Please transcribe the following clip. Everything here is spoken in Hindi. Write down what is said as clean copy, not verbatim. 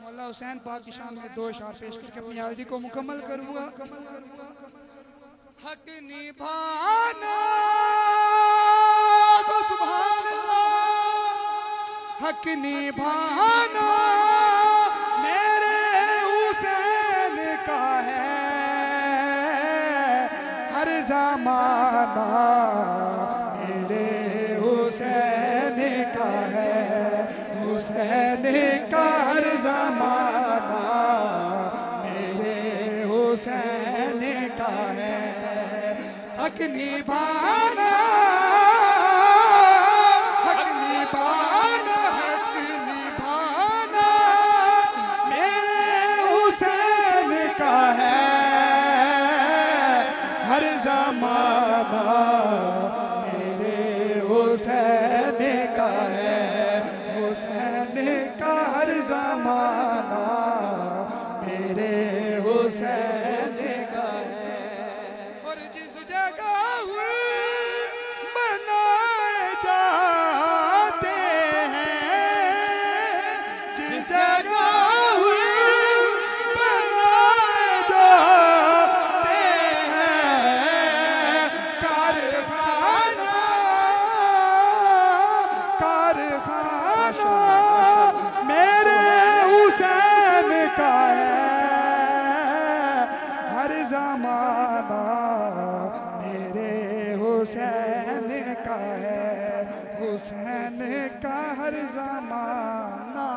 मौला हुसैन पाक की शान में 2 अशार पेश करके अपनी हाजिरी को मुकम्मल करूंगा। हक निभाना तो सुभान अल्लाह, हक निभाना मेरे हुसैन का है हर ज़माना, मेरे हुसैन का है, हुसैन का हर ज़माना मेरे हुसैन का है। हक निभाना, हक निभाना, हक निभाना मेरे हुसैन का है हर ज़माना, मेरे हुसैन का है, हुसैन का हर ज़माना मेरे हुसैन का है। और जिस जगह मनाए जाते हैं, जिस जगह मनाए जाते हैं, कारखाना कारखाना मेरे हुसैन का है हर ज़माना, मेरे हुसैन का है, हुसैन का हर ज़माना।